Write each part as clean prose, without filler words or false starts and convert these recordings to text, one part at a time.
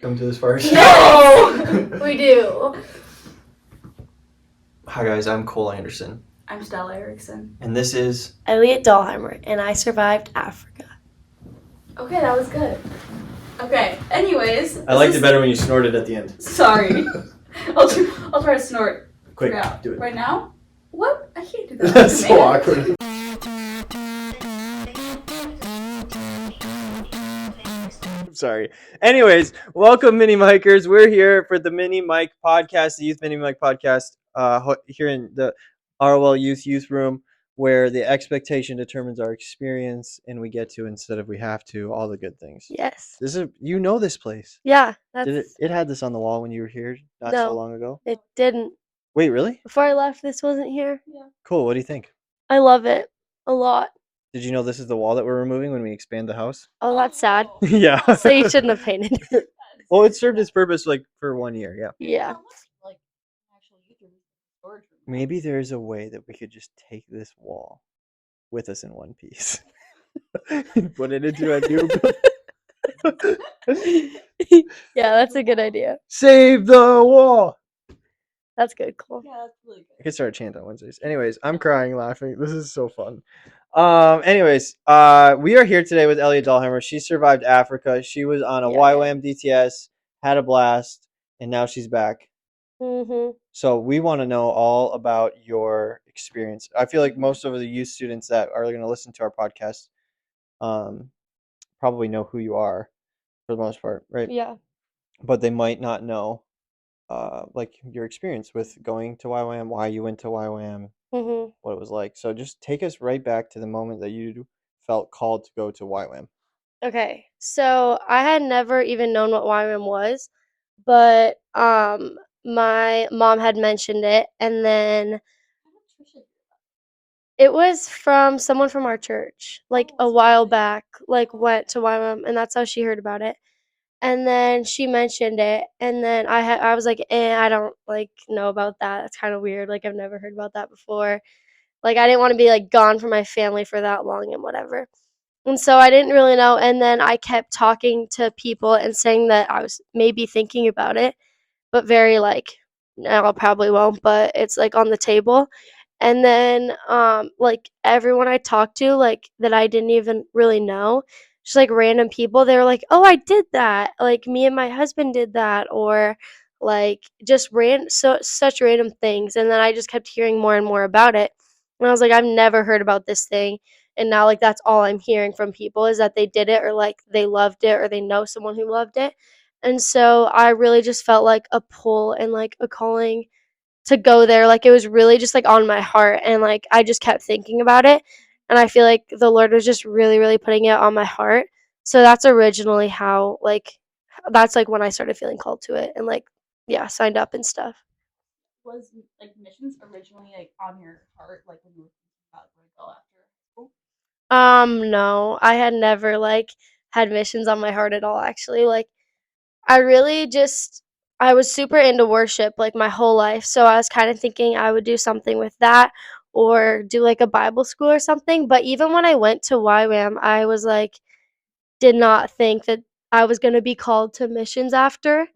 come to this part? No! We do. Hi guys, I'm Cole Anderson. I'm Stella Erickson. And this is Elliot Dahlheimer, and I survived Africa. Okay, that was good. Okay, anyways. I liked it better when you snorted at the end. Sorry. I'll try to snort. Quick, throughout. do it. Right now? What? I can't do that. That's so awkward. I'm sorry. Anyways, welcome Mini Micers. We're here for the Mini Mic podcast, the Youth Mini Mic podcast, here in the ROL Youth Room, where the expectation determines our experience, and we get to, instead of we have to, all the good things. Yes. This is, you know, this place. Yeah. It had this on the wall when you were here not No, so long ago? It didn't. Wait, really? Before I left, this wasn't here. Yeah. Cool. What do you think? I love it a lot. Did you know this is the wall that we're removing when we expand the house? Oh, that's sad. Yeah. So you shouldn't have painted it. Well, it served its purpose for 1 year. Yeah. Yeah. Maybe there's a way that we could just take this wall with us in one piece and put it into a new Yeah, that's a good idea. Save the wall. That's good, Cole. Yeah, that's really good. I could start a chant on Wednesdays. Anyways, I'm crying laughing. This is so fun. We are here today with Elliot Dahlheimer. She survived Africa. She was on a YWAM DTS, had a blast, and now she's back. Mm-hmm. So we want to know all about your experience. I feel like most of the youth students that are going to listen to our podcast probably know who you are for the most part, right? Yeah. But they might not know like your experience with going to YWAM, why you went to YWAM, Mm-hmm. what it was like. So just take us right back to the moment that you felt called to go to YWAM. Okay. So I had never even known what YWAM was, but my mom had mentioned it, and then it was from someone from our church, like a while back, like went to YWAM, and that's how she heard about it. And then she mentioned it, and then I was like, I don't like know about that. That's kind of weird. Like I've never heard about that before. Like I didn't want to be like gone from my family for that long and whatever. And so I didn't really know. And then I kept talking to people and saying that I was maybe thinking about it, but very like, no, I probably won't, but it's like on the table. And then like everyone I talked to, like that I didn't even really know, just like random people, they were like, oh, I did that. Like me and my husband did that, or like just such random things. And then I just kept hearing more and more about it. And I was like, I've never heard about this thing. And now like that's all I'm hearing from people is that they did it, or like they loved it, or they know someone who loved it. And so I really just felt like a pull and like a calling to go there. Like it was really just like on my heart, and like I just kept thinking about it, and I feel like the Lord was just really, really putting it on my heart. So that's originally how that's like when I started feeling called to it, and like signed up and stuff. Was like missions originally like on your heart, like when you were thinking about going to go after school? No, I had never like had missions on my heart at all, actually. Like I really just I was super into worship like my whole life. So I was kind of thinking I would do something with that, or do like a Bible school or something. But even when I went to YWAM, I was like did not think that I was going to be called to missions after.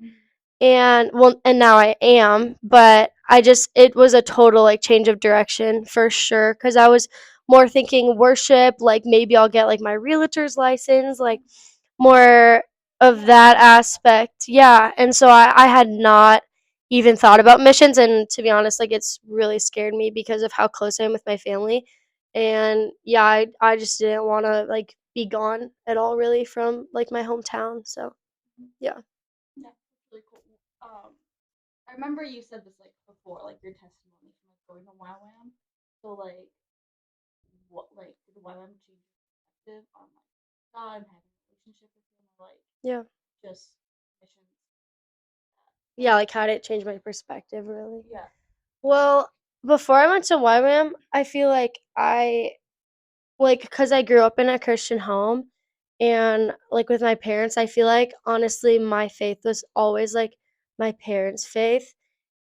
And now I am, but it was a total like change of direction for sure, cuz I was more thinking worship, like maybe I'll get like my realtor's license, like more of that aspect. Yeah. And so I had not even thought about missions. And to be honest, like it's really scared me because of how close I am with my family. And yeah, I just didn't want to like be gone at all really from like my hometown. So yeah. Yeah, really cool. I remember you said this like before, like your testimony from like going to YWAM. So like, what like did YWAM change your perspective on like God and having a relationship with Him, or like Yeah. just missions? Yeah, like how did it change my perspective really? Yeah. Well, before I went to YWAM, I feel like because I grew up in a Christian home, and like with my parents, I feel like honestly my faith was always like my parents' faith.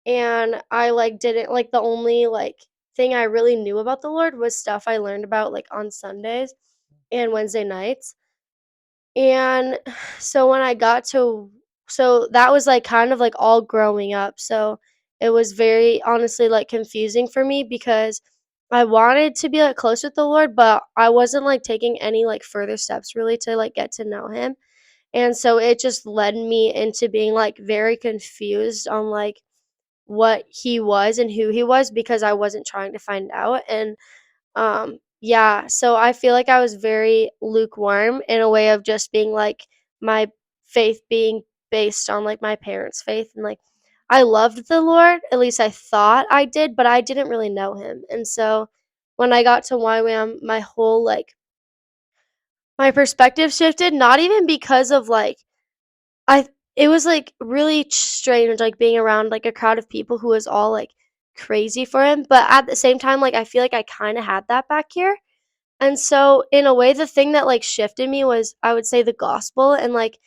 And I like didn't like the only like thing I really knew about the Lord was stuff I learned about like on Sundays and Wednesday nights. And so when I got to so that was like kind of like all growing up. So it was very honestly like confusing for me because I wanted to be like close with the Lord, but I wasn't like taking any like further steps really to like get to know him. And so it just led me into being like very confused on like what he was and who he was because I wasn't trying to find out. And yeah, so I feel like I was very lukewarm in a way of just being like my faith being based on like my parents' faith, and like I loved the Lord, at least I thought I did, but I didn't really know him. And so when I got to YWAM, my whole like my perspective shifted, not even because of like I it was like really strange like being around like a crowd of people who was all like crazy for him, but at the same time like I feel like I kind of had that back here. And so in a way the thing that like shifted me was I would say the gospel, and like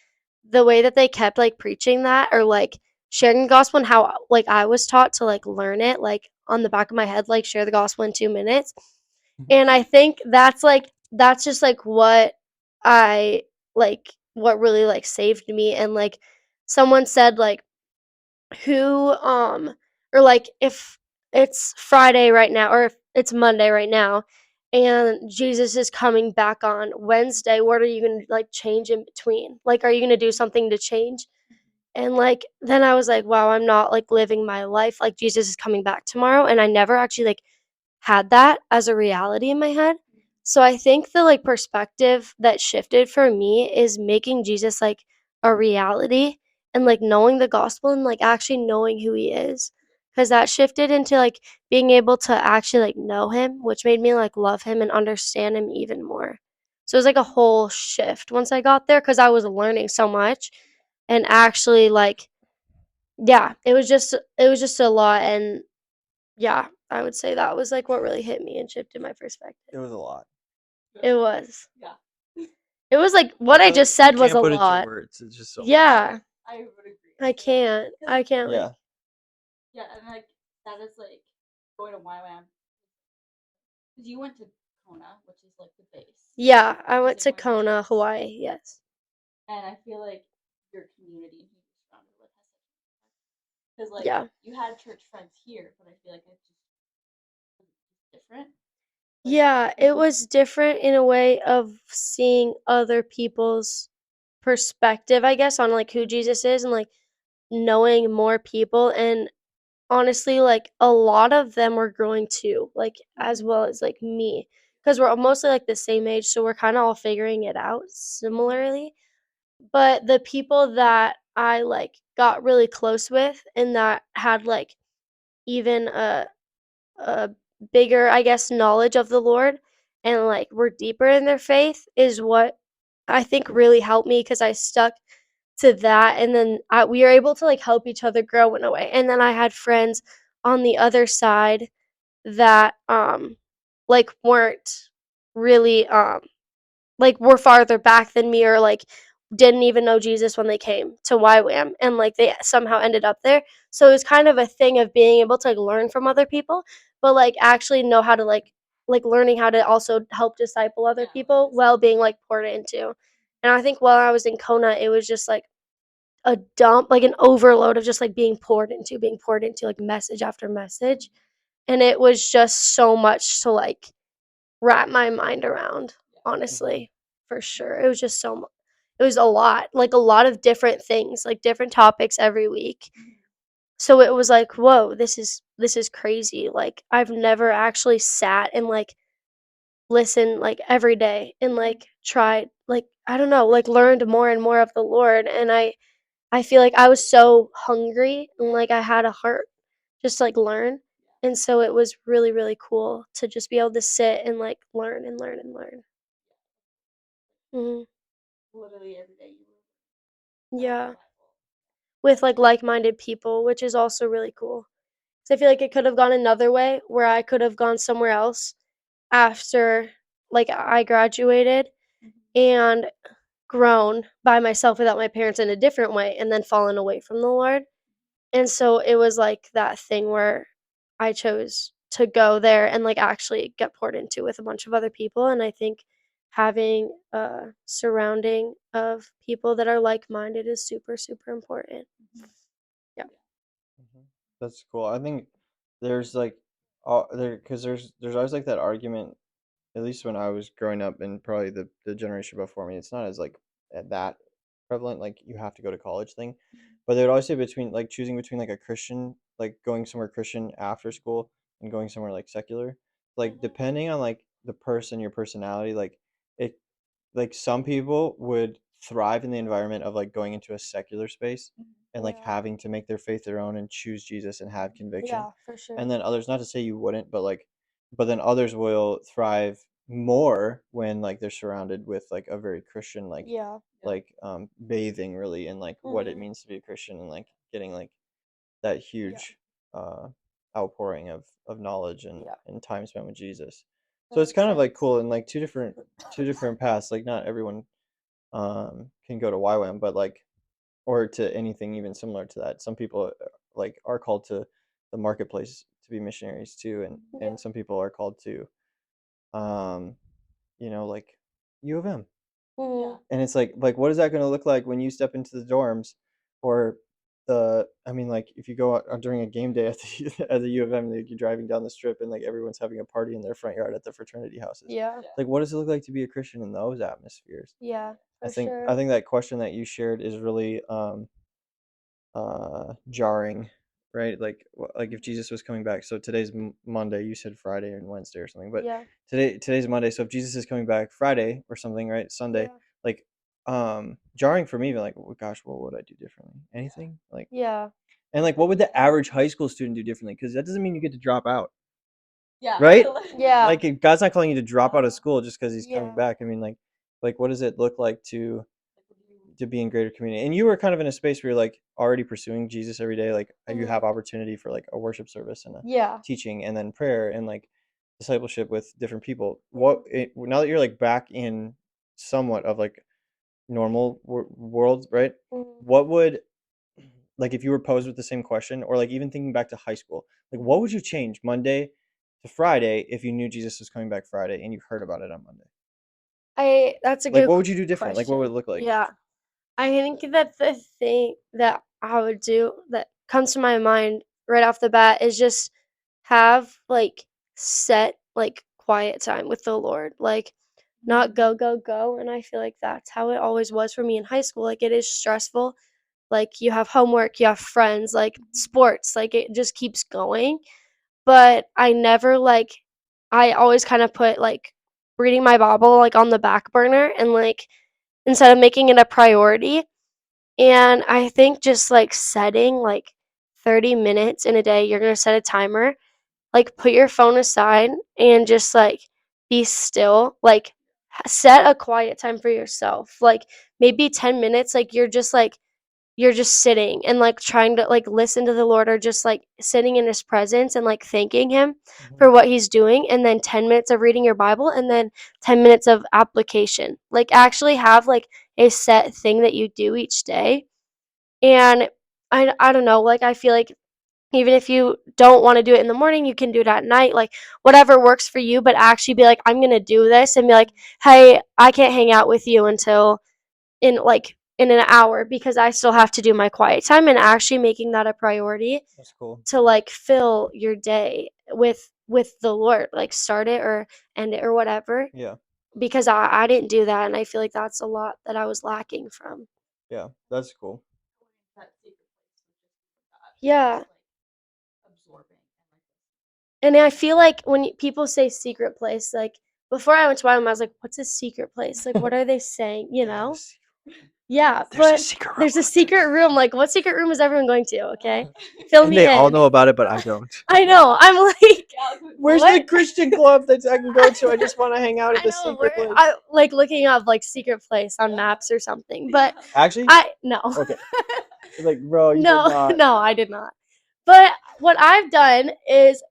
the way that they kept like preaching that or like sharing the gospel, and how like I was taught to like learn it like on the back of my head, like share the gospel in 2 minutes. And I think that's just like what I like what really like saved me. And like someone said like who or like if it's Friday right now or if it's Monday right now and Jesus is coming back on Wednesday, what are you going to like change in between? Like are you going to do something to change? And like then I was like, wow, I'm not like living my life like Jesus is coming back tomorrow, and I never actually like had that as a reality in my head. So I think the like perspective that shifted for me is making Jesus like a reality, and like knowing the gospel and like actually knowing who he is. Cuz that shifted into like being able to actually like know him, which made me like love him and understand him even more. So it was like a whole shift once I got there cuz I was learning so much, and actually like yeah, it was just a lot. And yeah, I would say that was like what really hit me and shifted my perspective. It was a lot. It was. Yeah. It was like what I just said You was can't a put it into lot. words. It's just so much. Yeah, I would agree. I can't. I can't Yeah. like Yeah, and like that is like going to YWAM because you went to Kona, which is like the base. yeah, I went Because to they went to Kona, church. Hawaii. Yes. And I feel like your community and who you're surrounded with has such an impact. Because like Yeah. you had church friends here, but I feel like it's just different. Yeah, it was different in a way of seeing other people's perspective, I guess, on like who Jesus is, and like knowing more people. And honestly, like a lot of them were growing too, like as well as like me, because we're mostly like the same age, so we're kind of all figuring it out similarly. But the people that I like got really close with and that had like even a bigger, I guess, knowledge of the Lord, and like were deeper in their faith is what I think really helped me because I stuck to that. And then we were able to like help each other grow in a way. And then I had friends on the other side that like weren't really like were farther back than me, or like didn't even know Jesus when they came to YWAM, and like they somehow ended up there. So it was kind of a thing of being able to like learn from other people, but like actually know how to like learning how to also help disciple other people while being like poured into. And I think while I was in Kona, it was just like a dump, like an overload of just like being poured into like message after message. And it was just so much to like wrap my mind around, honestly, for sure. It was just it was a lot, like a lot of different things, like different topics every week. So it was like, whoa, this is crazy. Like I've never actually sat and like listened like every day and like tried like I don't know, like learned more and more of the Lord. And I feel like I was so hungry and like I had a heart just to like learn. And so it was really, really cool to just be able to sit and like learn and learn and learn. Hmm. Literally every day you Yeah, with like-minded people, which is also really cool. So I feel like it could have gone another way where I could have gone somewhere else after like I graduated and grown by myself without my parents in a different way and then fallen away from the Lord. And so it was like that thing where I chose to go there and like actually get poured into with a bunch of other people. And I think having a surrounding of people that are like-minded is super, super important. Yeah. That's cool. I think there's like there because there's always like that argument, at least when I was growing up and probably the generation before me, it's not as like that prevalent, like you have to go to college thing. But they would always say between like choosing between like a Christian, like going somewhere Christian after school and going somewhere like secular. Like depending on like the person, your personality, like it like some people would thrive in the environment of like going into a secular space and like Yeah. having to make their faith their own and choose Jesus and have conviction. Yeah, for sure. And then others, not to say you wouldn't, but like but then others will thrive more when like they're surrounded with like a very Christian Yeah. bathing really in like what it Mhm. means to be a Christian and like getting like that huge uh outpouring of knowledge Yeah. and time spent with Jesus. That So it's makes kind of like sense. cool and like two different paths. Like not everyone can go to YWAM, but like or to anything even similar to that. Some people like are called to the marketplace to be missionaries too, Yeah. and some people are called to um like U of M. Mhm. And it's like what is that going to look like when you step into the dorms or I mean like if you go out during a game day at the at the U of M, like you're driving down the strip and like everyone's having a party in their front yard at the fraternity houses. Yeah. Like what does it look like to be a Christian in those atmospheres? Yeah, I for think sure. I think that question that you shared is really jarring, right? Like if Jesus was coming back. So today's Monday, you said Friday and Wednesday or something, but Yeah. today's Monday. So if Jesus is coming back Friday or something, right? Sunday, Yeah. like jarring for me, but like oh, gosh, what would I do differently? Anything? Like Yeah. and like what would the average high school student do differently? Because that doesn't mean you get to drop out, Yeah. right? Yeah. Like if God's not calling you to drop out of school just because he's coming Yeah. back. I mean like what does it look like to be in greater community? And you were kind of in a space where you're like already pursuing Jesus every day, like you have Mhm. opportunity for like a worship service and a Yeah. teaching and then prayer and like discipleship with different people. Yeah. Now that you're like back in somewhat of like normal world, right? Mhm. What would like if you were posed with the same question or like even thinking back to high school, like what would you change Monday to Friday if you knew Jesus was coming back Friday and you heard about it on Monday? That's a Like good what would you do different? Like what would it question. look like? Yeah. I think that the thing that I would do that comes to my mind right off the bat is just have like set like quiet time with the Lord. Like not go, go, go. And I feel like that's how it always was for me in high school. Like it is stressful. Like you have homework, you have friends, like sports, like it just keeps going. But I never like I always kind of put like reading my Bible like on the back burner and like instead of making it a priority. And I think just like setting like 30 minutes in a day, you're going to set a timer, like put your phone aside and just like be still, like set a quiet time for yourself. Like maybe 10 minutes like you're just sitting and like trying to like listen to the Lord or just like sitting in his presence and like thanking him for what he's doing and then 10 minutes of reading your Bible and then 10 minutes of application. Like actually have like a set thing that you do each day. And I don't know, like I feel like even if you don't want to do it in the morning, you can do it at night, like whatever works for you, but actually be like I'm going to do this and be like, "Hey, I can't hang out with you until in an hour because I still have to do my quiet time," and actually making that a priority That's cool. to like fill your day with the Lord, like start it or end it or whatever. Yeah. Because I didn't do that and I feel like that's a lot that I was lacking from. Yeah, that's cool. That secret place was just God. Yeah. Just, like absorbing and like And I feel like when people say secret place, like before I went to YWAM, I was like, what's a secret place? Like, what are they saying? You know? Yeah, but secret there's a secret room. Like, what secret room is everyone going to? Okay, fill And me they all in. know about it, but I don't. I know. I'm like, yeah, like, Where's what? the Christian club that I can go to? I just want to hang out at I the know. secret place. I like looking up like secret place on maps or something, but Actually? I no. Okay. Like, bro, you did No, not. no, I did not. But what I've done is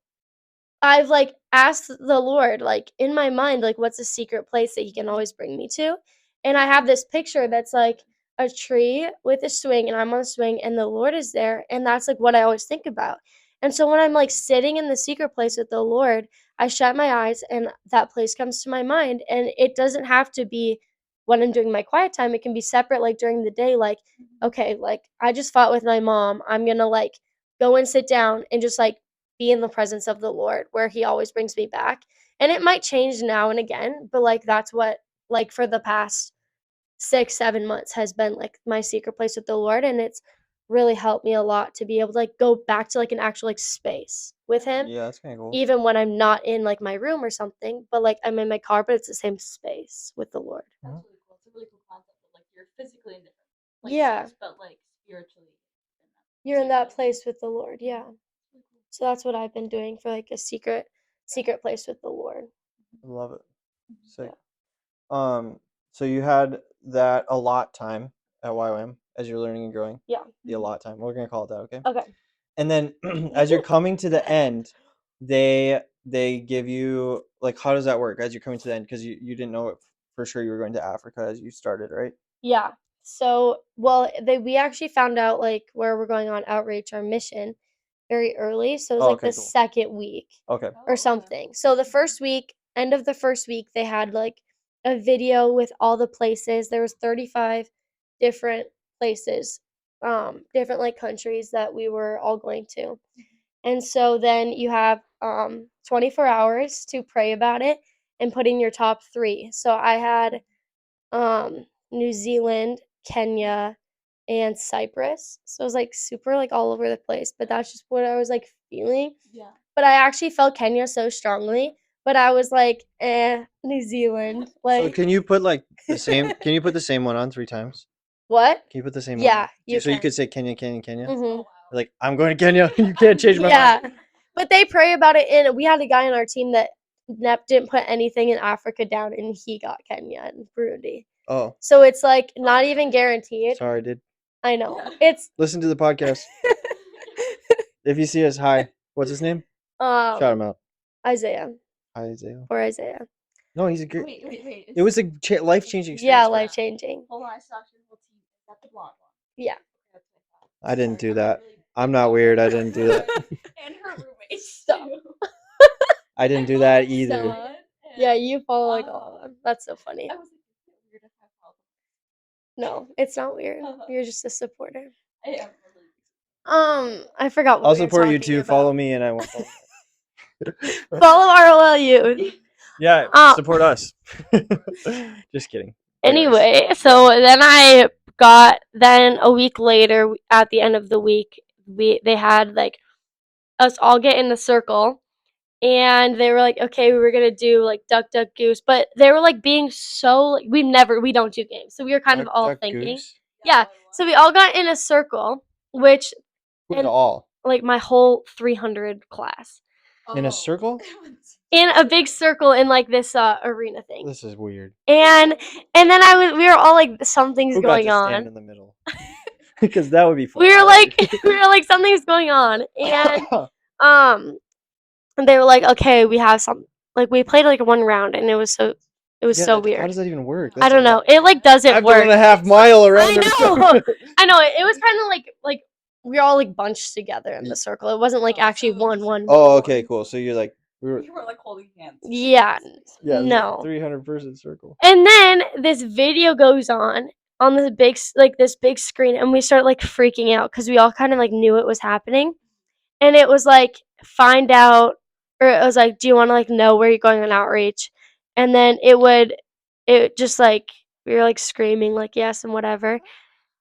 I've like asked the Lord, like in my mind, like what's a secret place that He can always bring me to? And I have this picture that's like a tree with a swing, and I'm on a swing, and the Lord is there, and that's like what I always think about. And so when I'm like sitting in the secret place with the Lord, I shut my eyes and that place comes to my mind. And it doesn't have to be when I'm doing my quiet time. It can be separate, like during the day, like, okay, like I just fought with my mom. I'm gonna like go and sit down and just like be in the presence of the Lord where he always brings me back. And it might change now and again, but like that's what like for the past 6-7 months has been like my secret place with the Lord, and it's really helped me a lot to be able to like go back to like an actual like space with him, Yeah, that's kind of cool. even when I'm not in like my room or something, but like I'm in my car, but it's the same space with the Lord. That's really cool. It's a really cool concept that like you're physically in different Yeah. places, but like spiritually You're in that place with the Lord, yeah. So that's what I've been doing for like a secret place with the Lord. I love it. Sick. Yeah. So you had that a lot time at YWAM as you're learning and growing. Yeah. The a lot time. We're gonna call it that, okay? Okay. And then as you're coming to the end, they give you like, how does that work as you're coming to the end? Because you didn't know it for sure you were going to Africa as you started, right? Yeah. So, well, we actually found out like where we're going on outreach, our mission, very early. So it was Oh, like okay, the cool. second week Okay. or something. So the first week, end of the first week, they had like a video with all the places. There was 35 different places, different like countries that we were all going to. And so then you have 24 hours to pray about it and put in your top 3. So I had New Zealand, Kenya, and Cyprus. So it was like super like all over the place, but that's just what I was like feeling. Yeah. But I actually felt Kenya so strongly, but I was like, New Zealand. Like So can you put like the same? Can you put the same one on 3 times? what? Can you put the same one? Yeah, On? you So you can. could say Kenya, Kenya, Kenya. Mhm. Like, I'm going to Kenya. You can't change my mind. Yeah. But they pray about it, and we had a guy on our team that didn't put anything in Africa down, and he got Kenya and Burundi. Oh, So it's like not even guaranteed. sorry, dude. I know. It's Listen to the podcast. If you see us, hi. What's his name? Shout him out. Isaiah. Hi, Isaiah. Or Isaiah. No, he's a great. Wait. It was a life-changing experience. Yeah, for him. life changing. Hold on, I saw your whole team. Is that the blonde one? Yeah. That's what I thought. I didn't Sorry, do I'm that. really I'm not weird. I didn't do that. And her roommate. Stop. too. I didn't do that either. Stop. Yeah, you follow like all of them. That's so funny. I was like, is it weird if I follow No, it's not weird. You're just a supporter. them? I am really. I forgot what I'll we were support you talking too. about. Follow me, and I won't. Follow ROL Youth. Yeah, support us. Just kidding. Anyway, so then a week later at the end of the week, they had like us all get in a circle, and they were like, okay, we were gonna do like duck duck goose, but they were like being so like we don't do games, so we were kind of all thinking, Goose? yeah. So we all got in a circle, which Who's all? like my whole 300 class In a circle? in a big circle in like this arena thing. This is weird. And then we were all like something's Who going got to on. stand in the middle? Because that would be fun. We were like something's going on, and and they were like, okay, we have some like we played like one round, and it was so How weird. does that even work? I don't know. It like doesn't After work. 1.5 mile around. I know. I know. It was kind of like we were all like bunched together in the circle. It wasn't like actually one. Oh, okay, cool. So you're like we were. You were like holding hands. Yeah. Yeah. No. 300-person circle. And then this video goes on this big screen, and we start like freaking out because we all kind of like knew it was happening, and it was like find out, or it was like, do you want to like know where you're going on outreach? And then it just like we were like screaming like yes and whatever.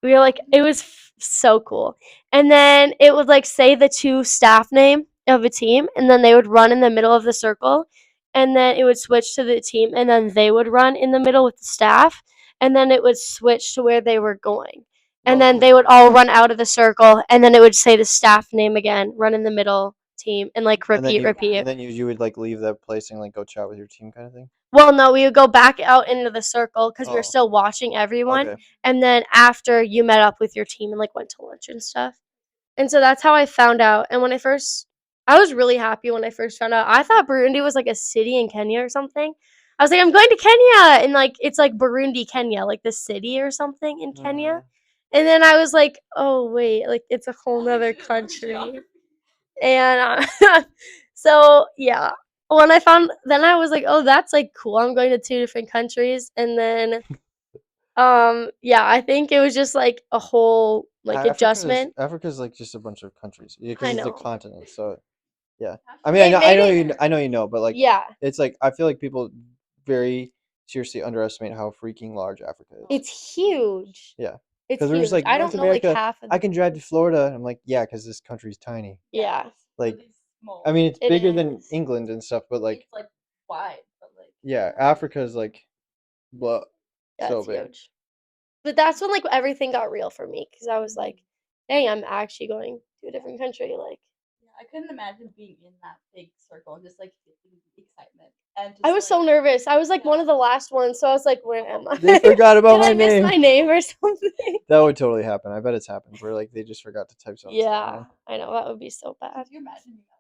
We were like it was so cool, and then it would like say the 2 staff name of a team, and then they would run in the middle of the circle, and then it would switch to the team, and then they would run in the middle with the staff, and then it would switch to where they were going, and then they would all run out of the circle, and then it would say the staff name again, run in the middle team, and like repeat. And then you would like leave that place and like go chat with your team kind of thing. Well, no, we would go back out into the circle because we were still watching everyone. Okay. And then after you met up with your team and like went to lunch and stuff. And so that's how I found out. And I was really happy when I first found out. I thought Burundi was like a city in Kenya or something. I was like, I'm going to Kenya, and like it's like Burundi, Kenya, like the city or something in Kenya. And then I was like, oh wait, like it's a whole nother country. And so yeah, when then I was like, oh, that's like cool. I'm going to 2 different countries, and then yeah, I think it was just like a whole like adjustment. Africa's like just a bunch of countries. Yeah, because I it's a know. continent. So yeah, Half I of mean, It it- made I know you know, but like Yeah, it's like I feel like people very seriously underestimate how freaking large Africa is. it's huge. Yeah, It's because we're just huge. like I North don't know like America. half of I can drive to Florida. And I'm like, yeah, because this country's tiny. Yeah, it's Like, really small. I mean, it's it bigger than is. England and stuff, but like, it's like wide, but like yeah, Africa is like, blah, Yeah, so it's big. huge. But that's when like everything got real for me because I was like, dang, I'm actually going to a different country. Like, yeah, I couldn't imagine being in that big circle and just like feeling the excitement and just I was so nervous. I was like one Yeah. of the last ones, so I was like, where am I? They forgot about Did I my miss name. my name or something? That would totally happen. I bet it's happened where like they just forgot to type something. Yeah, I know that would be so bad. Could you imagine being that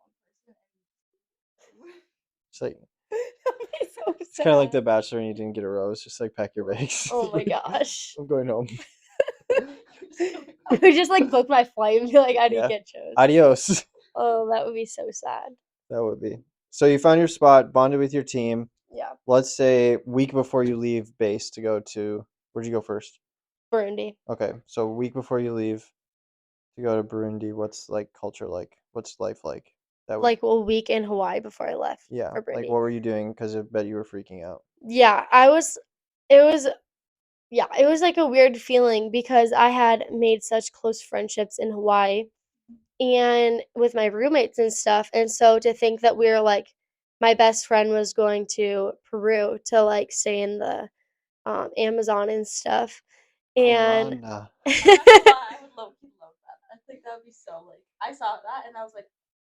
one person? It's like That would be so it's kind of like The sad. Bachelor and you didn't get a rose. Just like pack your bags. Oh my Like, gosh. I'm going home. I would just like book my flight and be like, I Yeah. didn't get chosen. Adios. Oh, that would be so sad. That would be. So you found your spot, bonded with your team. Yeah, Let's say week before you leave base to go to where'd you go first? Burundi. Okay, so a week before you leave to go to Burundi, what's like culture like? What's life like? That would Like a week in Hawaii before I left yeah. for Like Burundi. what were you doing? Because I bet you were freaking out. Yeah, I was. It was yeah, it was like a weird feeling because I had made such close friendships in Hawaii and with my roommates and stuff. And so to think that we were like, my best friend was going to Peru to like stay in the Amazon and stuff. And Rwanda. I'm not gonna lie, I would love that. I think that would be so like I saw that and I was like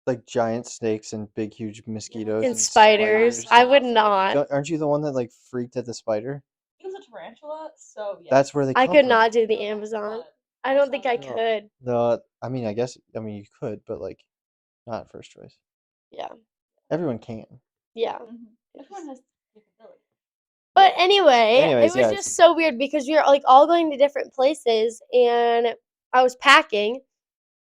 Like giant snakes and big huge mosquitoes and and spiders, I would not. Aren't you the one that like freaked at the spider? it was a tarantula, so yeah. That's where they I come could from. not do the Amazon. I don't think I No. could. I mean, I guess I mean you could, but like not first choice. Yeah. Everyone can. Yeah. Everyone has capability. But anyway, Anyways, it was yeah, just so weird because we were like all going to different places and I was packing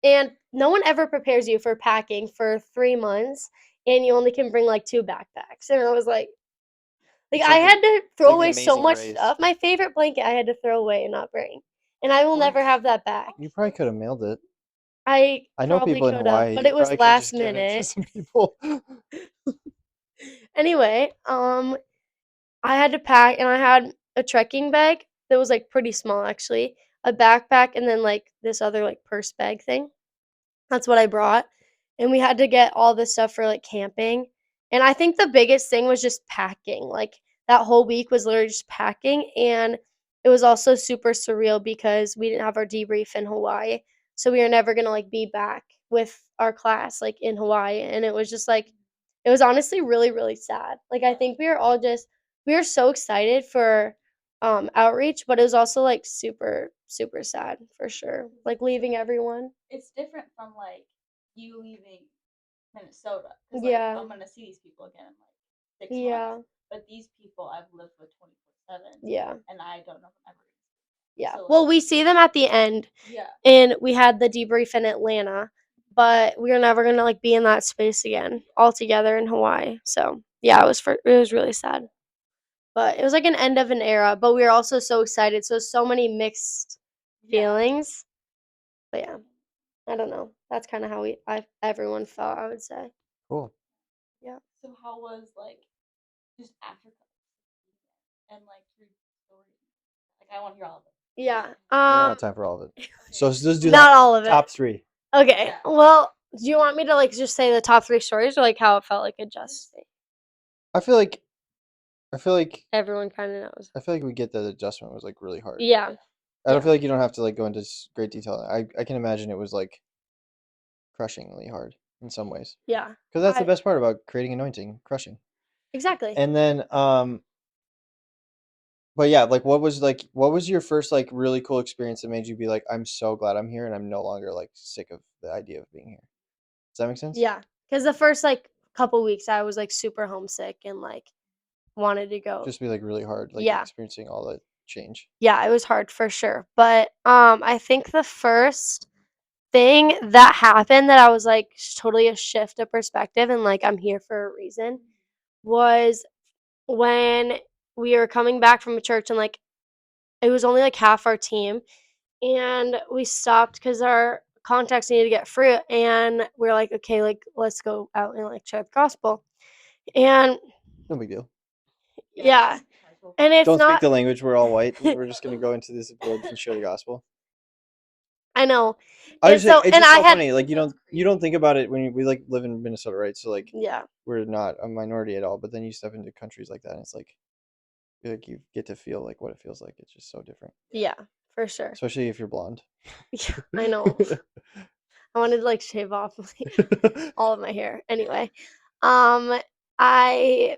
and no one ever prepares you for packing for 3 months and you only can bring like 2 backpacks. And I was like It's I like the- had to throw like the away so Amazing much Grace. stuff. My favorite blanket I had to throw away and not bring. And I will never have that back. You probably could have mailed it. I I know probably people in could have, Hawaii. but You it was probably could've just last given it to minute. some people. Anyway, I had to pack and I had a trekking bag that was like pretty small actually, a backpack and then like this other like purse bag thing. That's what I brought. And we had to get all this stuff for like camping. And I think the biggest thing was just packing. Like that whole week was literally just packing. And it was also super surreal because we didn't have our debrief in Hawaii. So we were never going to like be back with our class like in Hawaii. And it was just like, it was honestly really, really sad. Like I think we were all just, we were so excited for outreach, but it was also like super, super sad for sure. Like leaving everyone. It's different from like you leaving Minnesota. 'Cause, like, Yeah. I'm gonna see these people again in like 6 Yeah. months. But these people I've lived with 24/7. Yeah. And I don't know if I'm ever gonna Yeah. So, Well, like- we see them at the end Yeah. and we had the debrief in Atlanta, but we are never gonna like be in that space again all together in Hawaii. So yeah, it was really sad. But it was like an end of an era, but we were also so excited. So many mixed feelings. But yeah, I don't know. That's kind of how everyone felt, I would say. Cool. Yeah. So how was like just Africa and like your story? Like I want to hear all of it. Yeah. We don't have time for all of it. So let's just do Not the all of it. top 3. Okay. Yeah. Well, do you want me to like just say the top 3 stories or like how it felt like adjusting? I feel like Everyone kind of knows. we get that the adjustment was like really hard. Yeah. I don't Yeah. feel like you don't have to like go into great detail. I can imagine it was like crushingly hard in some ways. Yeah. Because that's the best part about creating anointing, crushing. Exactly. And then but yeah, like what was your first like really cool experience that made you be like, I'm so glad I'm here and I'm no longer like sick of the idea of being here. Does that make sense? Yeah. Because the first like couple weeks I was like super homesick and like wanted to go. Just be like really hard, like Yeah. experiencing all that change. Yeah, it was hard for sure. But I think the first thing that happened that I was like totally a shift of perspective and like I'm here for a reason was when we were coming back from a church and like it was only like half our team and we stopped because our contacts needed to get fruit and we are like, okay, like let's go out and like share the gospel. And No big deal. yeah. And it's Don't speak not the language. We're all white. We're just gonna go into this village and share the gospel. I know. I And just say so it's and just I so had funny. Like you don't think about it when we like live in Minnesota, right? So like yeah. we're not a minority at all. But then you step into countries like that, and it's like you get to feel like what it feels like. It's just so different, Yeah, for sure. especially if you're blonde. Yeah, I know. I wanted to like shave off like all of my hair. Anyway, I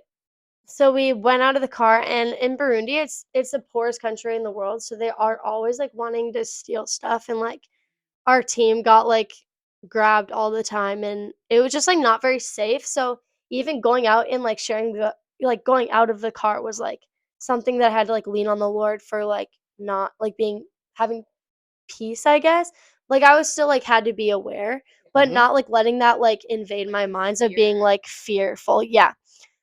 so we went out of the car and in Burundi it's the poorest country in the world, so they are always like wanting to steal stuff and like our team got like grabbed all the time and it was just like not very safe. So even going out and like sharing the like going out of the car was like something that I had to like lean on the Lord for like not like being having peace, I guess. Like I was still like had to be aware, but Mhm. not like letting that like invade my minds of being like fearful. Yeah.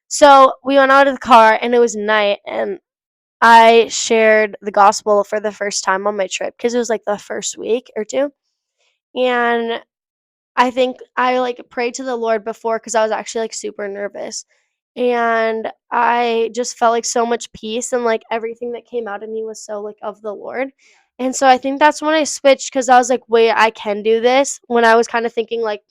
So we went out of the car and it was night and I shared the gospel for the first time on my trip because it was like the first week or two. And I think I like prayed to the Lord before because I was actually like super nervous. And I just felt like so much peace and like everything that came out of me was so like of the Lord. And so I think that's when I switched because I was like, wait, I can do this. When I was kind of thinking like,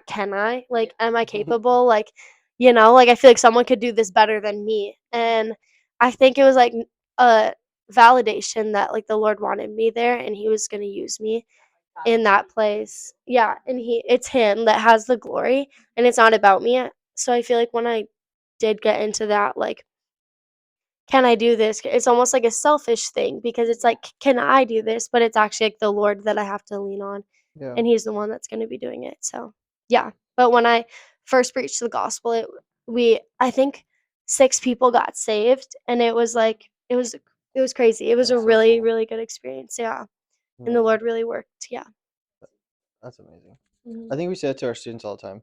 can I? Like, am I capable? Like, like I feel like someone could do this better than me. And I think it was like a validation that like the Lord wanted me there and he was going to use me in that place. Yeah, and it's him that has the glory and it's not about me. So I feel like when I did get into that like can I do this? It's almost like a selfish thing because it's like can I do this? But it's actually like the Lord that I have to lean on Yeah. and he's the one that's going to be doing it. So, yeah. But when I first preached the gospel, I think 6 people got saved and it was like it was crazy. It was That's a so really cool. really good experience. Yeah. And the Amazing. Lord really worked. Yeah. That's amazing. Mhm. I think we say that to our students all the time.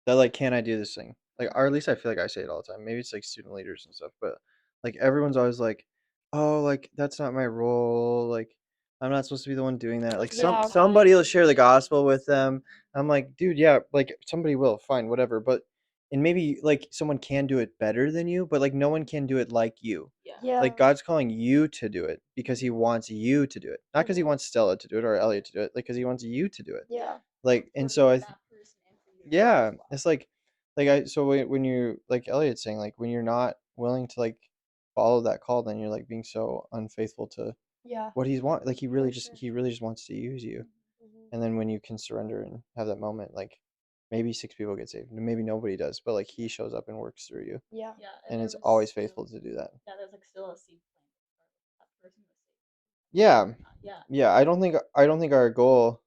That like, can I do this thing? Like, or at least I feel like I say it all the time. Maybe it's like student leaders and stuff, but like everyone's always like, oh, like that's not my role. Like, I'm not supposed to be the one doing that. Like, Yeah. somebody will share the gospel with them. I'm like, dude, yeah, like somebody will, fine, whatever. But and maybe like someone can do it better than you, but like no one can do it like you. Yeah. Like God's calling you to do it because He wants you to do it, not because He wants Stella to do it or Elliot to do it, like because He wants you to do it. Yeah. Like, and so yeah, it's like I so when you like Elliot's saying like when you're not willing to like follow that call, then you're like being so unfaithful to Yeah. what He's want. Like For sure. He really just wants to use you. Mhm. And then when you can surrender and have that moment, like maybe 6 people get saved, and maybe nobody does, but like He shows up and works through you, Yeah. and it's always faithful to do that. Yeah, there's like still a seed planted. That person was saved. Yeah, Yeah. yeah. I don't think our goal,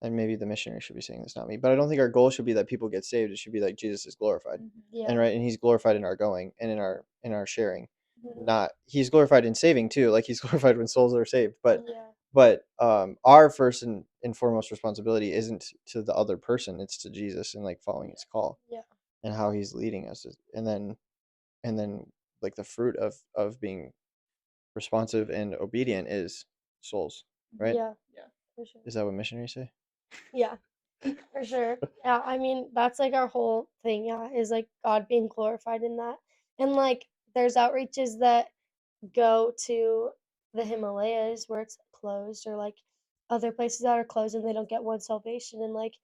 and maybe the missionary should be saying this, not me, but I don't think our goal should be that people get saved. It should be like Jesus is glorified, Yeah. and right, and He's glorified in our going and in our sharing. Mhm. Not He's glorified in saving too, like He's glorified when souls are saved. Yeah. But our first and foremost responsibility isn't to the other person; it's to Jesus and like following His call Yeah. and how He's leading us, and then like the fruit of being responsive and obedient is souls, right? Yeah. For sure. Is that what missionaries say? Yeah. For sure. Yeah, I mean, that's like our whole thing, yeah, is like God being glorified in that. And like there's outreaches that go to the Himalayas where it's closed or like other places that are closed and they don't get one salvation and like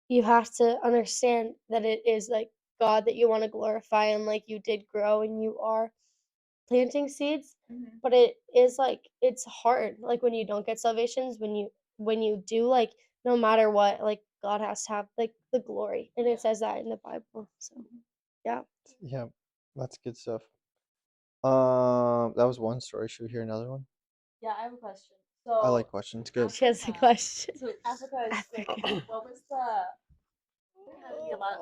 you have to understand that it is like God that you want to glorify and like you did grow and you are planting seeds, but it is like it's hard like when you don't get salvations when you do like no matter what like God has to have like the glory and it says that in the Bible. So yeah. Yeah, that's good stuff. That was one story. Should we hear another one? Yeah, I have a question. I So like questions. Good. She has a question. So Africa is Africa. what was the there had to be a lot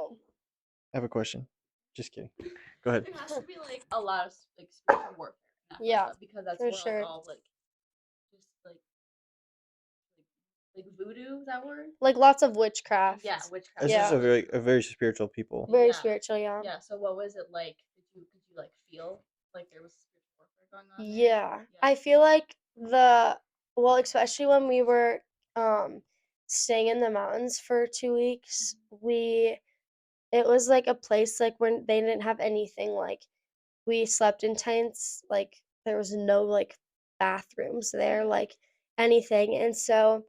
I have a question. Just kidding. Go ahead. there has to be like a lot of like spiritual warfare in Africa Yeah, because that's for where sure. like all like just like like voodoo, is that word? Like lots of witchcraft. Yeah, witchcraft. It's just Yeah. a very spiritual people. Very Yeah. spiritual, yeah. Yeah. So what was it like? Could you like feel like there was spiritual warfare going on there? Yeah. I feel like well, especially when we were staying in the mountains for 2 weeks, it was like a place like when they didn't have anything, like we slept in tents, like there was no like bathrooms there, like anything. And so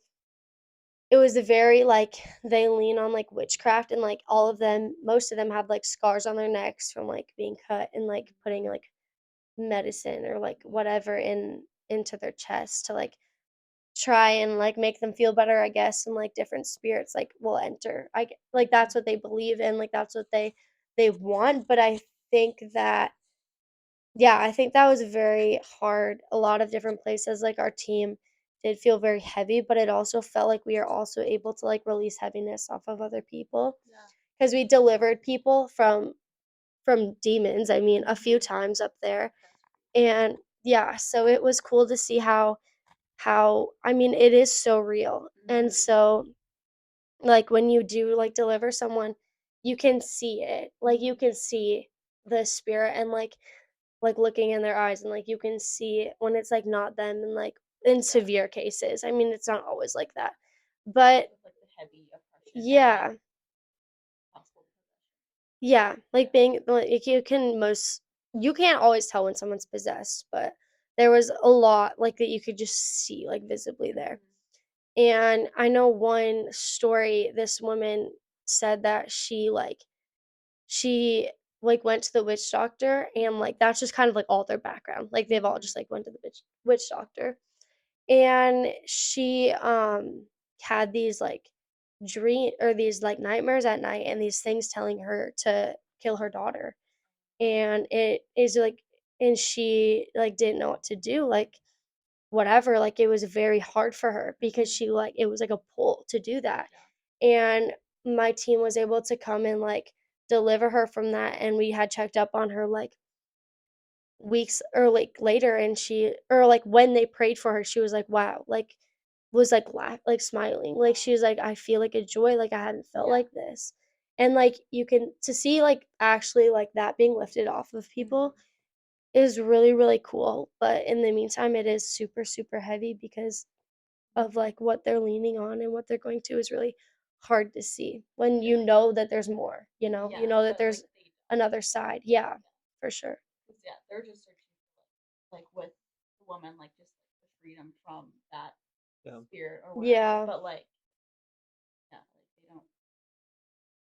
it was a very like they lean on like witchcraft, and like all of them, most of them have like scars on their necks from like being cut and like putting like medicine or like whatever into their chest to like try and like make them feel better, I guess. And like different spirits like will enter, like that's what they believe in, like that's what they want. But I think that, yeah, I think that was very hard. A lot of different places, like our team did feel very heavy, but it also felt like we are also able to like release heaviness off of other people Yeah. because we delivered people from demons, I mean, a few times up there. And yeah, so it was cool to see how I mean, it is so real. And so like when you do like deliver someone, you can see it. Like you can see the spirit, and like looking in their eyes, and like you can see it when it's like not them, and like in severe cases. I mean, it's not always like that. But With, like the heavy oppression. and, yeah, like, possible possession. yeah, like being like you can't always tell when someone's possessed, but there was a lot like that you could just see like visibly there. And I know one story, this woman said that she went to the witch doctor, and like that's just kind of like all their background. Like they've all just like went to the witch doctor. And she had these like these like nightmares at night, and these things telling her to kill her daughter. And it is like, and she like didn't know what to do, like whatever, like it was very hard for her because she like it was like a pull to do that. And my team was able to come and like deliver her from that, and we had checked up on her like weeks or like later, and she or like when they prayed for her, she was like, wow, like was like like smiling, like she was like, I feel like a joy like I hadn't felt like this. And like you can to see like actually like that being lifted off of people is really really cool. But in the meantime, it is super super heavy because of like what they're leaning on, and what they're going to is really hard to see when you know that there's more, you know that but, there's like, they don't. another side. Yeah, for sure. 'Cause, yeah, they're just searching for like with the woman, like just like the freedom from that Yeah. spirit or whatever. Yeah. But like, yeah, like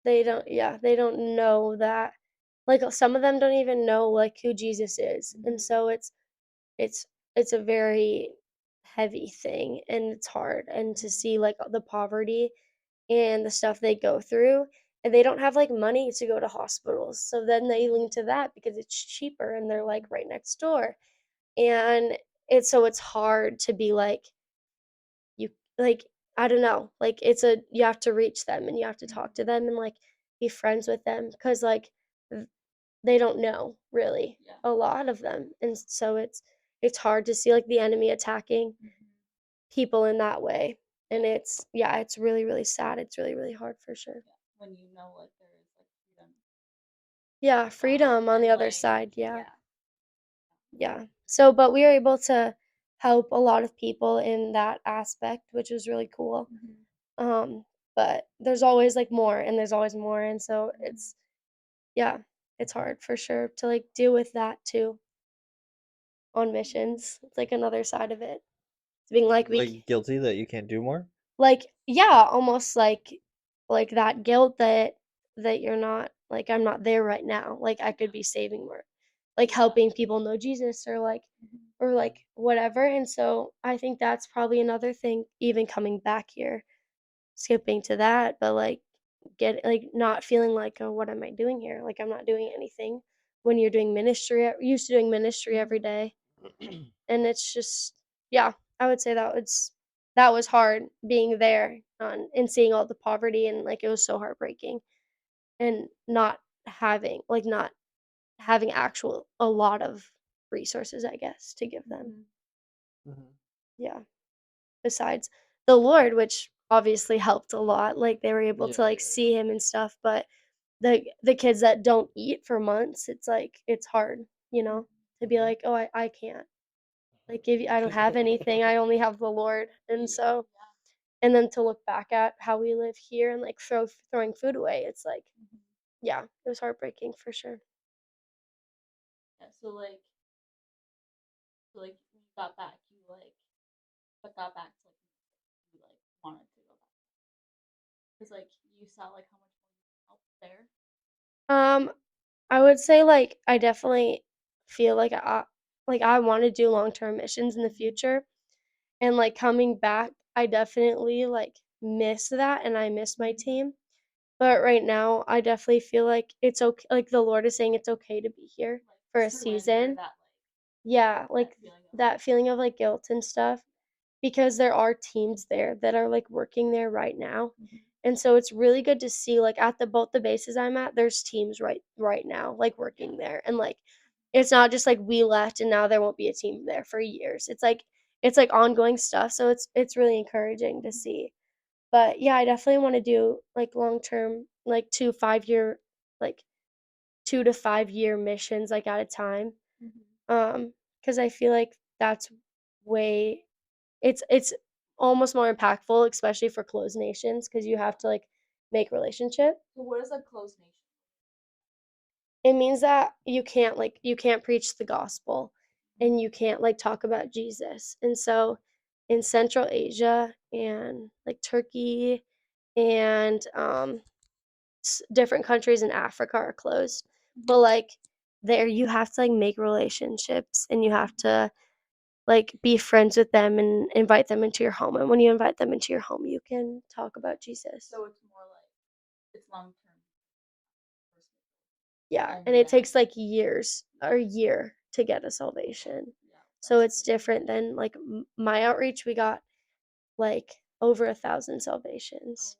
they don't. They don't know that, like some of them don't even know like who Jesus is. And so it's it's a very heavy thing, and it's hard, and to see like the poverty and the stuff they go through, and they don't have like money to go to hospitals, so then they lean to that because it's cheaper and they're like right next door. And it's hard to be like, you like, I don't know, like you have to reach them, and you have to talk to them, and like be friends with them because like th- they don't know really, Yeah. a lot of them. And so it's hard to see like the enemy attacking people in that way. And it's really really sad, it's really really hard for sure. Yeah. When you know like there is like freedom. Yeah, freedom on and, the other like, side. Yeah. Yeah. Yeah. So but we were able to help a lot of people in that aspect, which was really cool. um but there's always like more, and there's always more, and so yeah, it's hard for sure to like deal with that too on missions. It's like another side of it. It's being like Like guilty that you can't do more. like yeah, almost like that guilt that you're not like, I'm not there right now, like I could be saving more, like helping people know Jesus, or like whatever. And so I think that's probably another thing, even coming back here, skipping to that, but like get like not feeling like, oh, what am I doing here, like I'm not doing anything, when you're doing ministry, used to doing ministry every day. And it's just, yeah, I would say that was hard being there and seeing all the poverty, and like it was so heartbreaking, and not having actual a lot of resources, I guess, to give them. Mhm. Yeah, besides the Lord, which obviously helped a lot. Like they were able to Yeah, like yeah, see him and stuff, but the kids that don't eat for months, it's like it's hard, to be like, "Oh, I can't. Like give you I don't have anything. I only have the Lord." And so and then to look back at how we live here and like throwing food away, it's like, yeah, it was heartbreaking for sure. Yeah. So when you got back, you like, what got back to like you like wanted to go back because like you saw like how much more you helped there. Um, I would say like I definitely feel like I want to do long-term missions in the future, and like coming back, I definitely like miss that and I miss my team. But right now, I definitely feel like it's okay. Like the Lord is saying it's okay to be here Like for a surrender season. that Yeah, like like that feeling of that feeling of like guilt and stuff, because there are teams there that are like working there right now. And so it's really good to see like at the both the bases I'm at, there's teams right now like working there. And like it's not just like we left and now there won't be a team there for years. It's like ongoing stuff. So it's really encouraging to see. But yeah, I definitely want to do like long term, like 2 5 year, like 2 to 5 year missions like at a time. Because I feel like that's way it's almost more impactful, especially for closed nations, because you have to like make relationship. So what is a closed nation? It means that you can't preach the gospel, and you can't like talk about Jesus. And so in Central Asia and like Turkey and different countries in Africa are closed. But like there you have to like make relationships, and you have to like be friends with them and invite them into your home. And when you invite them into your home, you can talk about Jesus. So it's more like it's long term. Yeah, And and it then takes like years or a year to get a salvation. yeah, So that's it's different than like my outreach. We got like over 1,000 salvations.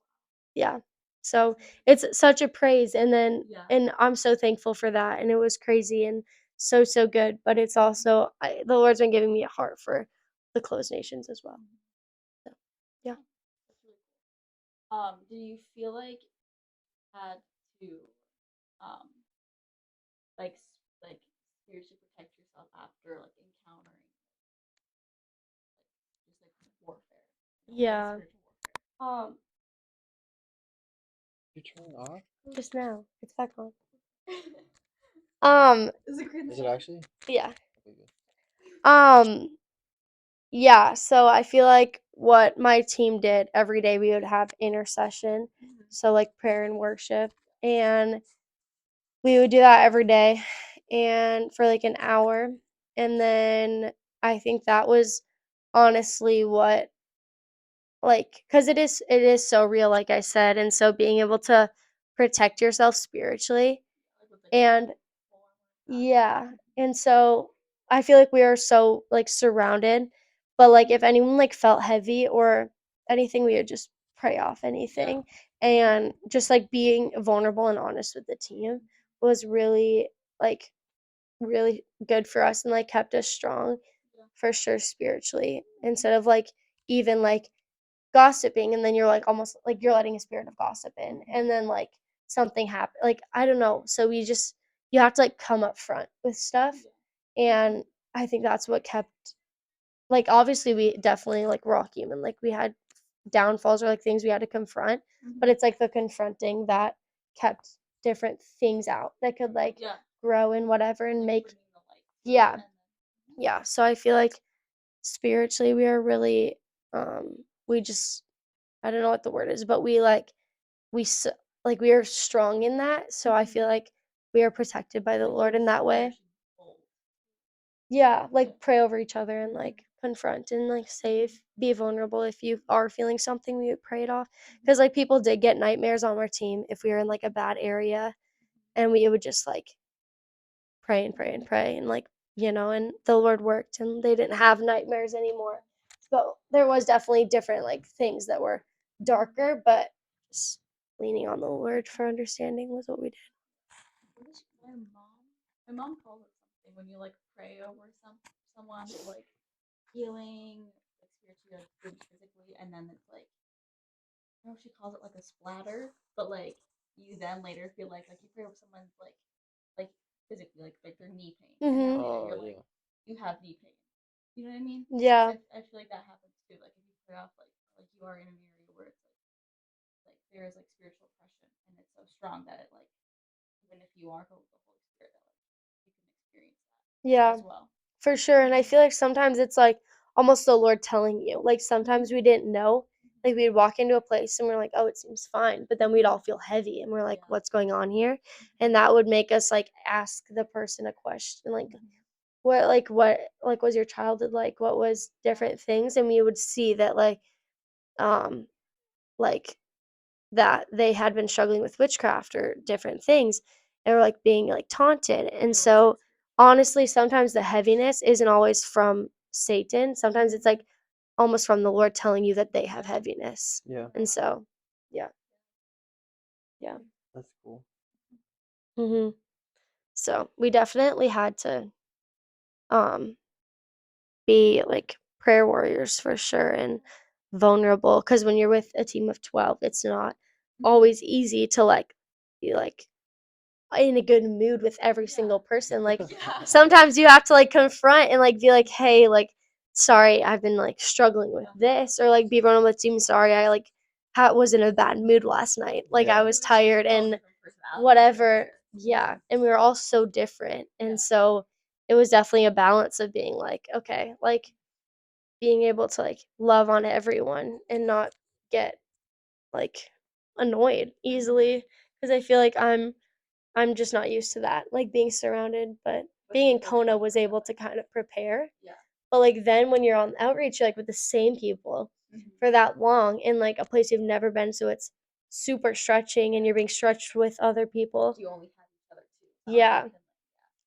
Yeah. So it's such a praise, and then yeah. and I'm so thankful for that, and it was crazy and so good, but it's also the Lord's been giving me a heart for the closed nations as well. So, yeah. That's really cool. Do you feel like you had to um like like spiritually protect yourself after like encountering just like warfare, Yeah. spiritual warfare? You turn it off? Just now. It's back on. Um, Is it green? Is it actually? yeah. Okay, good. Um, yeah, so I feel like what my team did every day, we would have intercession, so like prayer and worship, and we would do that every day and for like an hour. And then I think that was honestly what like cuz it is so real like I said, and so being able to protect yourself spiritually. Like with like And full armor yeah, and so I feel like we are so like surrounded, but like if anyone like felt heavy or anything, we would just pray off anything. And just like being vulnerable and honest with the team was really like really good for us and like kept us strong Yeah. for sure spiritually, instead of like even like gossiping, and then you're like almost like you're letting a spirit of gossip in, and then like something happen, like I don't know. So you have to like come up front with stuff. And I think that's what kept, like obviously we definitely like we're all human, like we had downfalls or like things we had to confront, but it's like the confronting that kept different things out that could like Yeah. grow and whatever and Like make bringing the light. yeah. And then Yeah, so I feel like spiritually we are really we just I don't know what the word is, but we s- like we are strong in that. So I feel like we are protected by the like, Lord you're in that way. spiritually bold. Yeah, like pray over each other and like confront and like save, be vulnerable. If you are feeling something, we would pray it off. Because like people did get nightmares on our team if we were in like a bad area, and we would just like pray and pray and pray and like and the Lord worked and they didn't have nightmares anymore. But there was definitely different like things that were darker, but just leaning on the Lord for understanding was what we did. What is my mom calls it something when you like pray over someone for like healing, like spiritually, like physically, and then it's like I know she calls it like a splatter, but like you then later feel like you pray with someone's like physically like their knee pain. And Mhm. now you're Oh, like yeah. you have knee pain. You know what I mean? Yeah. I feel like that happens too. Like if you pray off like you are in an area where it's like there is like spiritual oppression and it's so strong that it like even if you are filled with the Holy Spirit that like you can experience that Yeah. as well. For sure. And I feel like sometimes it's like almost the Lord telling you. Like sometimes we didn't know. Like we'd walk into a place and we're like, oh, it seems fine. But then we'd all feel heavy and we're like, Yeah. what's going on here? And that would make us like ask the person a question like, what was your childhood like? What was different things? And we would see that um like that they had been struggling with witchcraft or different things and were like being like taunted. And so honestly, sometimes the heaviness isn't always from Satan. Sometimes it's like almost from the Lord telling you that they have heaviness. Yeah, And so, yeah. Yeah. that's cool. Mhm. So, we definitely had to um be like prayer warriors for sure and vulnerable because when you're with a team of 12, it's not always easy to like be like in a good mood with every single person. Like Yeah. sometimes you have to like confront and like be like, hey, like sorry, I've been like struggling with this, or like be vulnerable with team. Sorry, I like was in a bad mood last night. Like Yeah. I was tired and whatever. Yeah, and we were all so different, and so it was definitely a balance of being like, okay, like being able to like love on everyone and not get like annoyed easily because I feel like I'm just not used to that, like being surrounded. But being in Kona was able to kind of prepare. Yeah. But like then when you're on outreach, you're like with the same people for that long in like a place you've never been, so it's super stretching and you're being stretched with other people. You only have each other too. Yeah.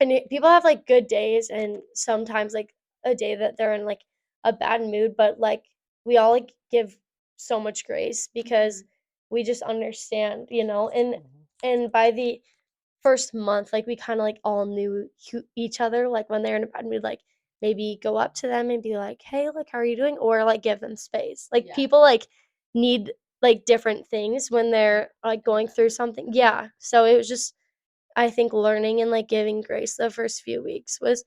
And people have like good days and sometimes like a day that they're in like a bad mood, but like we all like give so much grace because we just understand, and by the first month, like we kind of like all knew each other. Like when they're in a bad mood, like maybe go up to them and be like, "Hey, like how are you doing?" Or like give them space. Like Yeah. people like need like different things when they're like going through something. Yeah. So it was just I think learning and like giving grace the first few weeks was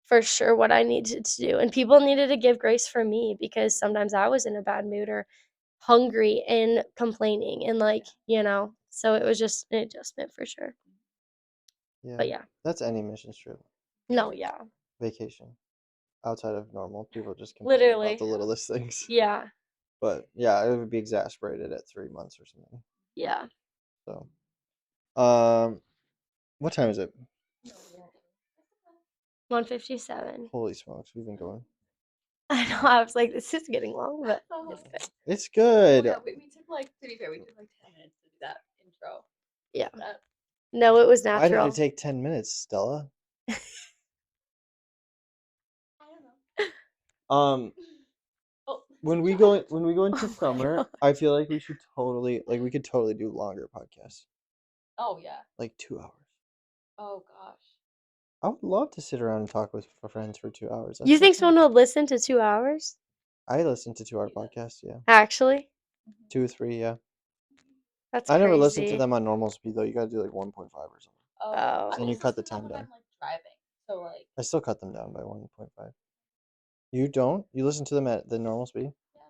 for sure what I needed to do. And people needed to give grace for me because sometimes I was in a bad mood or hungry and complaining and so it was just an adjustment for sure. Yeah. But yeah. That's any mission trip. No, yeah. Vacation. Outside of normal, people just complain Literally. about the littlest things. Yeah. But yeah, it would be exasperated at 3 months or something. Yeah. So, what time is it? 157. Holy smokes, we've been going. I know. I was like, this is getting long, but it's good. It's good. Yeah, we took like to be fair, we took like 10 minutes to do that intro. Yeah. That, No, it was Why did natural. it take 10 minutes, Stella? I don't know. Oh. When we go into Oh my summer, God. I feel like we should totally we could totally do longer podcasts. Oh yeah. Like 2 hours. Oh gosh. I would love to sit around and talk with friends for 2 hours. That's You so think fun. someone would listen to 2 hours? I listen to 2 hour podcasts, yeah. Actually? 2, 3, yeah. That's I never listen to crazy. them on normal speed though. You gotta do like 1.5 or something. Oh. And you cut the time when down. I'm like driving. So like I still cut them down by 1.5. You don't? You listen to them at the normal speed? yeah.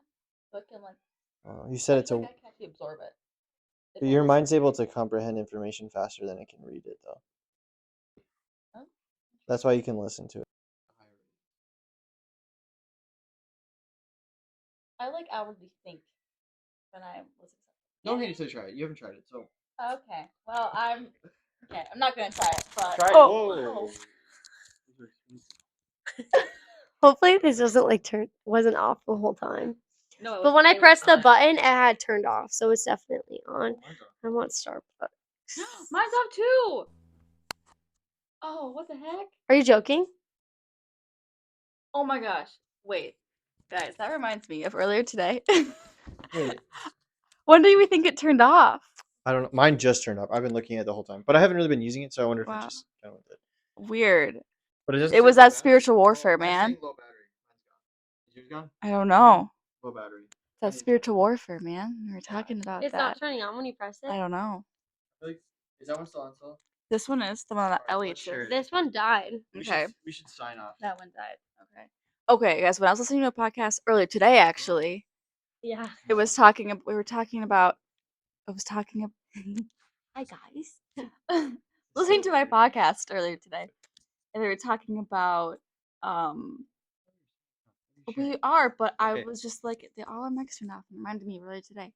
So I can like You said I it's feel a. like I can actually absorb it. If Your I mind's listen able to to comprehend information faster than it can read it, though. Oh. That's why you can listen to it. I like outwardly think when I listen to something. No need to try it. You haven't tried it, so. Okay. Well, I'm not gonna try it, but Try it. Oh. Whoa. Hopefully this doesn't like wasn't off the whole time. No, But when I it was pressed the fine. button, it had turned off, so it's definitely on. I want Starbucks. Mine's off too. Oh, what the heck? Are you joking? Oh my gosh. Wait. Guys, that reminds me of earlier today. Wait. When do we think it turned off? I don't know. Mine just turned up. I've been looking at it the whole time, but I haven't really been using it, so I wonder if it Wow. just kind of went dead. Weird. But it doesn't. It say was low that battery. spiritual warfare, Mine's man. saying low battery. Mine's gone. Is yours gone? I don't know. Low battery. That's spiritual warfare, man. We were talking about It's that. not turning on when you press it. I don't know. Is that one still on still? This one is the one that Elliot sure chose. it This one died. Okay. We should sign off. That one died. Okay. Okay, guys. When I was listening to a podcast earlier today, actually, Yeah. it was talking. We were talking about. I was talking. Hi guys. Listening to my podcast earlier today, and they were talking about. We are, but I Okay. was just like, they all are mixed enough. It reminded me earlier today.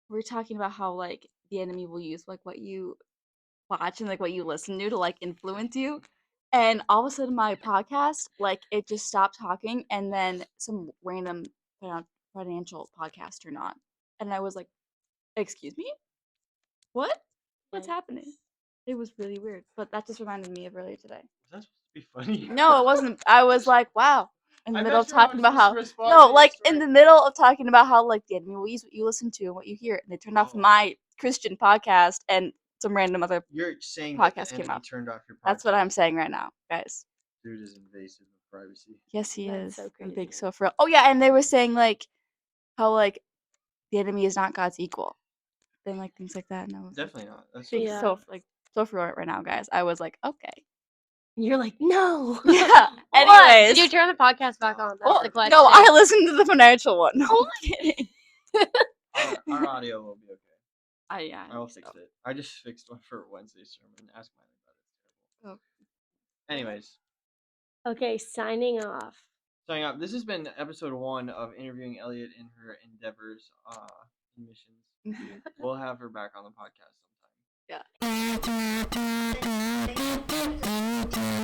We were talking about how like the enemy will use like what you watch and like what you listen to like influence you. And all of a sudden my podcast, like it just stopped talking and then some random financial podcast turned on. And I was like, excuse me? What? What's happening? It was really weird. But that just reminded me of earlier today. Was that supposed to be funny? No, it wasn't. I was like, wow. In the I middle of bet you I talking was about how supposed to respond no, to like yes, in right. the middle of talking about how like the enemy will use what you listen to and what you hear, and they turned off Oh. my Christian podcast and some random other. You're saying Podcast that the came enemy up. turned off your podcast. That's what I'm saying right now, guys. Dude is invasive of privacy. Yes, he That's is. so I'm big crazy. so for real. Oh yeah, and they were saying like how like the enemy is not God's equal, and like things like that. And I was Definitely not. That's like, Yeah. so for real right now, guys. I was like, okay. You're like, no. Yeah. What? Anyways. Did you turn the podcast back on? That's Well, the question. no, I listened to the financial one. No, I'm kidding. our audio will be okay. Yeah. I'll fix it. I just fixed one for Wednesday's sermon. Ask mine about it. Oh. Anyways, Okay, signing off. signing up. This has been episode 1 of interviewing Elliot in her endeavors, and missions. We'll have her back on the podcast sometime. Yeah.